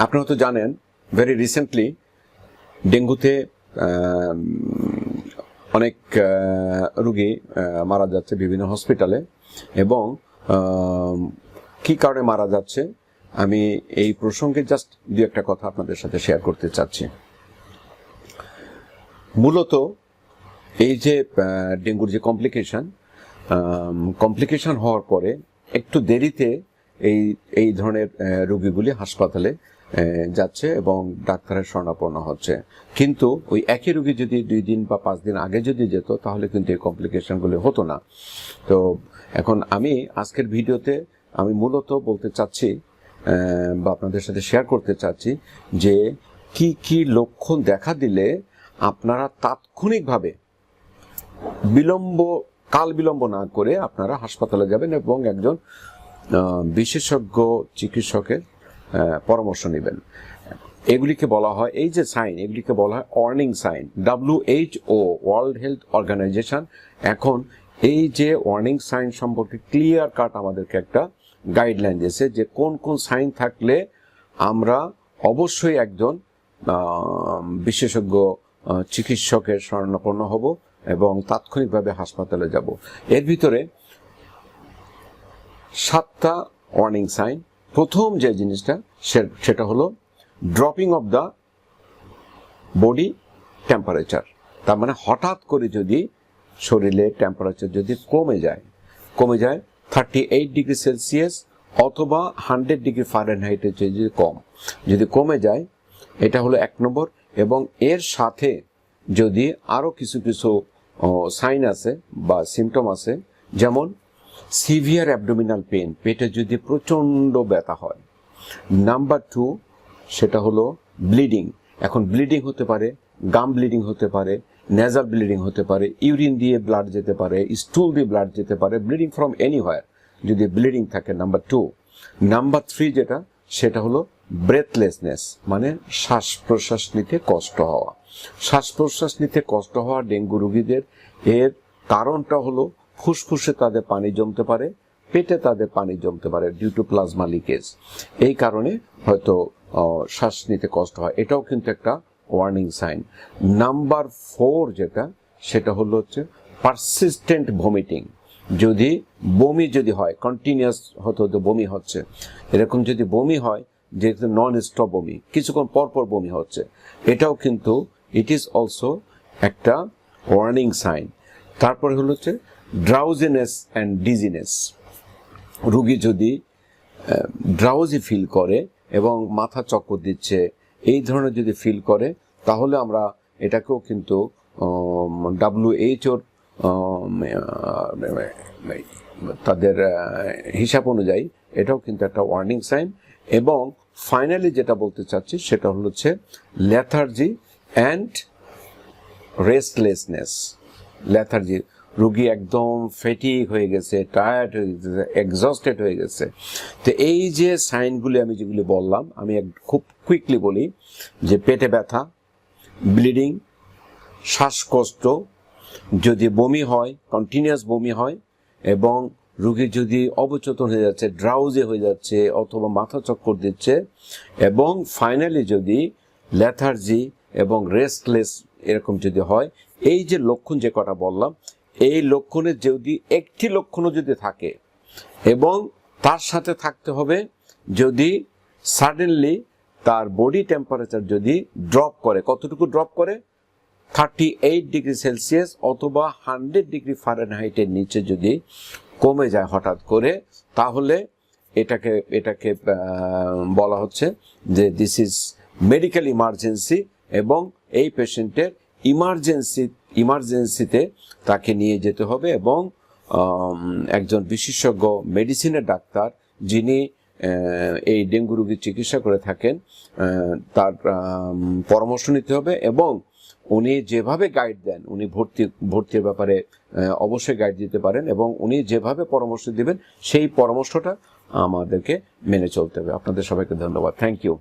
আপনারা তো জানেন ভেরি রিসেন্টলি ডেঙ্গুতে অনেক রোগী মারা যাচ্ছে বিভিন্ন হসপিটালে, এবং কি কারণে মারা যাচ্ছে আমি এই প্রসঙ্গে জাস্ট দু একটা কথা আপনাদের সাথে শেয়ার করতে চাচ্ছি। মূলত এই যে ডেঙ্গুর যে কমপ্লিকেশন হওয়ার পরে একটু দেরিতে এই ধরনের রোগীগুলি হাসপাতালে যাচ্ছে এবং ডাক্তারের শরণাপন্ন হচ্ছে। কিন্তু ওই একই রোগী যদি 2 দিন বা 5 দিন আগে যদি যেত তাহলে কিন্তু এই কমপ্লিকেশনগুলি হতো না। তো এখন আমি আজকের ভিডিওতে আমি মূলত বলতে চাচ্ছি বা আপনাদের সাথে শেয়ার করতে চাচ্ছি যে কি কি লক্ষণ দেখা দিলে আপনারা তাৎক্ষণিকভাবে কাল বিলম্ব না করে আপনারা হাসপাতালে যাবেন এবং একজন বিশেষজ্ঞ চিকিৎসকের পরামর্শ নেবেন। এগুলিকে বলা হয়, এই যে সাইন, এগুলিকে বলা হয় warning sign. WHO world health organisation এখন এই যে ওয়ার্নিং সাইন সম্পর্কে ক্লিয়ার কাট আমাদেরকে একটা গাইডলাইন দিয়েছে যে কোন কোন সাইন থাকলে আমরা অবশ্যই একজন বিশেষজ্ঞ চিকিৎসকের শরণাপন্ন হব এবং তাৎক্ষণিকভাবে হাসপাতালে যাব। এর ভিতরে 7টা ওয়ার্নিং সাইন। প্রথম যে জিনিসটা সেটা হলো dropping of the body temperature. তার মানে হঠাৎ করে যদি শরীরে টেম্পারেচার যদি কমে যায় 38 ডিগ্রি সেলসিয়াস অথবা 100 ডিগ্রি ফারেনহাইটের যদি কমে যায়, এটা হলো 1 নম্বর। এবং এর সাথে যদি আরো কিছু সাইন আছে বা সিমটম আছে, যেমন সিভিয়ার অ্যাবডোমিনাল পেন, পেটে যদি প্রচন্ড ব্যথা হয়। নাম্বার 2 সেটা হলো ব্লিডিং। এখন ব্লিডিং হতে পারে, গাম ব্লিডিং হতে পারে, নেজাল ব্লিডিং হতে পারে, ইউরিন দিয়ে ব্লাড যেতে পারে, স্টুল দিয়ে ব্লাড যেতে পারে, ব্লিডিং ফ্রম এনিহোয়ার যদি ব্লিডিং থাকে। নাম্বার 2। নাম্বার 3 সেটা হলো ব্রেথলেসনেস, মানে শ্বাস প্রশ্বাস নিতে কষ্ট হওয়া। শ্বাস প্রশ্বাস নিতে কষ্ট হওয়া ডেঙ্গু রোগীদের এর কারণটা হলো ফুসফুসে তাদের পানি জমতে পারে, পেটে তাদের পানি জমতে পারে ডিউ টু প্লাজমা লিকেজ। এই কারণে হয়তো শ্বাস নিতে কষ্ট হয়, এটাও কিন্তু একটা ওয়ার্নিং সাইন। নাম্বার 4 সেটা হলো পারসিস্টেন্ট ভমিটিং। যদি বমি যদি হয়, কন্টিনিউয়াস হতে বমি হচ্ছে, এরকম যদি বমি হয় যে নন স্টপ বমি, কিছুক্ষণ পরপর বমি হচ্ছে, এটাও কিন্তু ইট ইজ অলসো একটা ওয়ার্নিং সাইন। তারপরে হলো ড্রাউজিনেস অ্যান্ড ডিজিনেস। রোগী যদি ড্রাউজি ফিল করে এবং মাথা চক্কর দিচ্ছে, এই ধরনের যদি ফিল করে, তাহলে আমরা এটাকেও কিন্তু WHO তাদের হিসাব অনুযায়ী এটাও কিন্তু একটা ওয়ার্নিং সাইন। এবং ফাইনালি যেটা বলতে চাচ্ছি সেটা হলো লেথার্জি অ্যান্ড রেস্টলেসনেস। লেথার্জি, রোগী একদম ফেটিক হয়ে গেছে, টায়ার্ড হয়ে গেছে, এক্সস্টেড হয়ে গেছে। তো এই যে সাইনগুলি আমি যেগুলি বললাম, আমি খুব কুইকলি বলি যে পেটে ব্যথা, ব্লিডিং, শ্বাসকষ্ট, যদি বমি হয়, কন্টিনিউয়াস বমি হয়, এবং রোগী যদি অবচেতন হয়ে যাচ্ছে, ড্রাউজি হয়ে যাচ্ছে অথবা মাথা চক্কর দিচ্ছে, এবং ফাইনালি যদি লেথার্জি এবং রেস্টলেস এরকম যদি হয়, এই যে লক্ষণ যে কটা বললাম, এই লক্ষণের যদি একটি লক্ষণও যদি থাকে এবং তার সাথে থাকতে হবে যদি সাডেনলি তার বডি টেম্পারেচার যদি ড্রপ করে, কতটুকু ড্রপ করে, 38 ডিগ্রি সেলসিয়াস অথবা 100 ডিগ্রি ফারেনহাইটের নিচে যদি কমে যায় হঠাৎ করে, তাহলে এটাকে বলা হচ্ছে যে দিস ইজ মেডিকেল ইমার্জেন্সি, এবং এই পেশেন্টের ইমার্জেন্সিতে তাকে নিয়ে যেতে হবে। এবং একজন বিশেষজ্ঞ মেডিসিনের ডাক্তার যিনি এই ডেঙ্গু রোগীর চিকিৎসা করে থাকেন তার পরামর্শ নিতে হবে। এবং উনি যেভাবে গাইড দেন, উনি ভর্তির ব্যাপারে অবশ্যই গাইড দিতে পারেন, এবং উনি যেভাবে পরামর্শ দিবেন সেই পরামর্শটা আমাদেরকে মেনে চলতে হবে। আপনাদের সবাইকে ধন্যবাদ। Thank you.